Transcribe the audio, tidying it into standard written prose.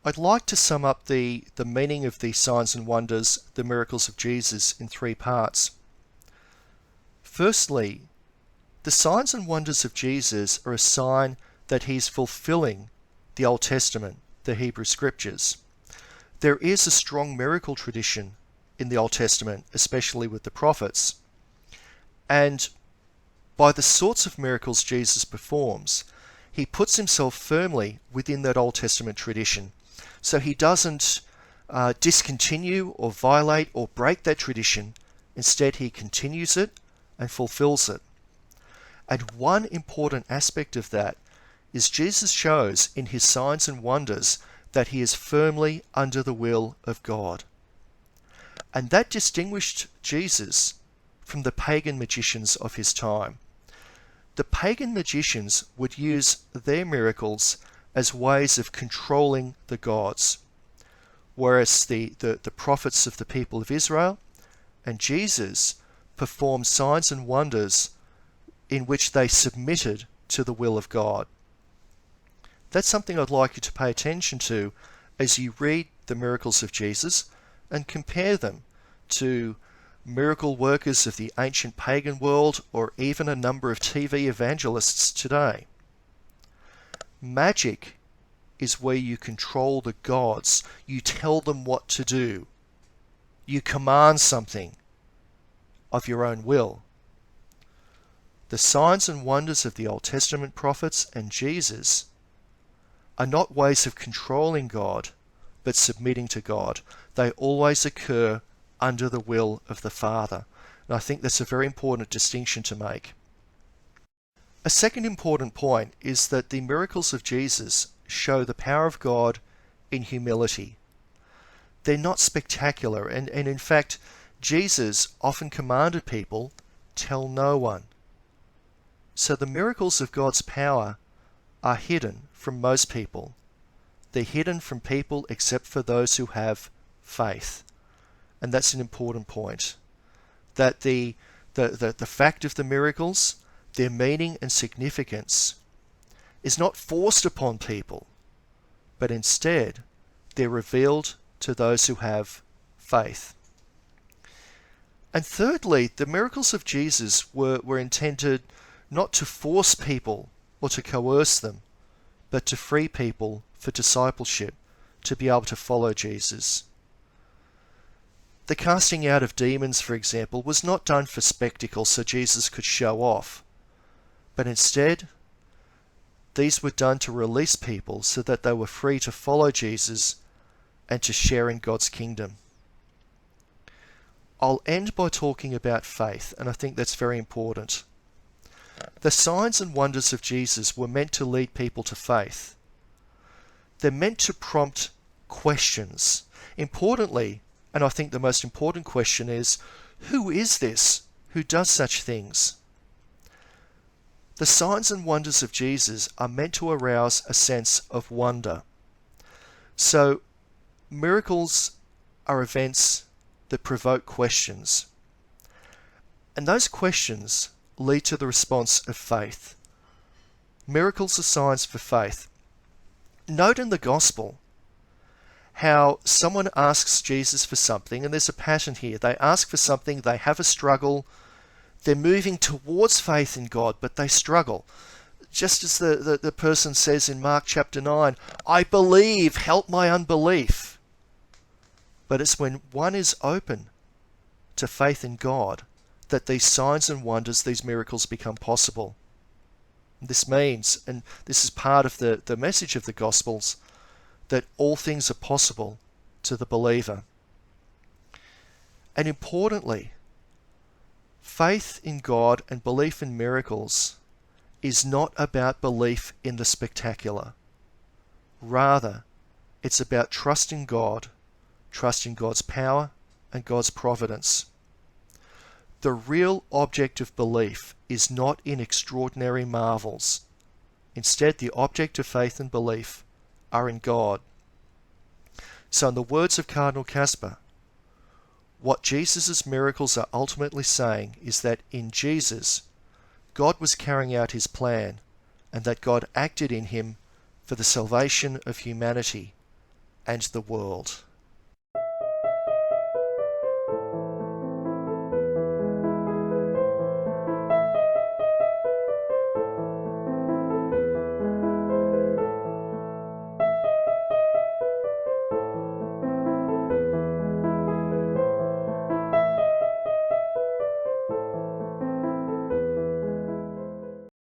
I'd like to sum up the meaning of these signs and wonders, the miracles of Jesus, in three parts. Firstly, the signs and wonders of Jesus are a sign that he's fulfilling the Old Testament, the Hebrew Scriptures. There is a strong miracle tradition in the Old Testament, especially with the prophets. And by the sorts of miracles Jesus performs, he puts himself firmly within that Old Testament tradition. So he doesn't discontinue or violate or break that tradition. Instead, he continues it and fulfills it. And one important aspect of that is Jesus shows in his signs and wonders that he is firmly under the will of God. And that distinguished Jesus from the pagan magicians of his time. The pagan magicians would use their miracles as ways of controlling the gods, whereas the prophets of the people of Israel and Jesus performed signs and wonders in which they submitted to the will of God. That's something I'd like you to pay attention to as you read the miracles of Jesus and compare them to miracle workers of the ancient pagan world or even a number of TV evangelists today. Magic is where you control the gods. You tell them what to do. You command something of your own will. The signs and wonders of the Old Testament prophets and Jesus are not ways of controlling God, but submitting to God. They always occur under the will of the Father. And I think that's a very important distinction to make. A second important point is that the miracles of Jesus show the power of God in humility. They're not spectacular, and in fact, Jesus often commanded people, tell no one. So the miracles of God's power are hidden from most people. They're hidden from people except for those who have faith. And that's an important point. That the fact of the miracles, their meaning and significance, is not forced upon people, but instead they're revealed to those who have faith. And thirdly, the miracles of Jesus were intended not to force people or to coerce them, but to free people for discipleship, to be able to follow Jesus. The casting out of demons, for example, was not done for spectacle so Jesus could show off, but instead, these were done to release people so that they were free to follow Jesus and to share in God's kingdom. I'll end by talking about faith, and I think that's very important. The signs and wonders of Jesus were meant to lead people to faith. They're meant to prompt questions. Importantly, and I think the most important question is, who is this who does such things? The signs and wonders of Jesus are meant to arouse a sense of wonder. So, miracles are events that provoke questions. And those questions lead to the response of faith. Miracles are signs for faith. Note in the Gospel how someone asks Jesus for something, and there's a pattern here. They ask for something, they have a struggle, they're moving towards faith in God, but they struggle. Just as the person says in Mark chapter 9, I believe, help my unbelief. But it's when one is open to faith in God that these signs and wonders, these miracles become possible. This means, and this is part of the message of the Gospels, that all things are possible to the believer. And importantly, faith in God and belief in miracles is not about belief in the spectacular. Rather, it's about trusting God, trusting God's power and God's providence. The real object of belief is not in extraordinary marvels. Instead, the object of faith and belief are in God. So in the words of Cardinal Caspar, what Jesus' miracles are ultimately saying is that in Jesus, God was carrying out his plan, and that God acted in him for the salvation of humanity, and the world.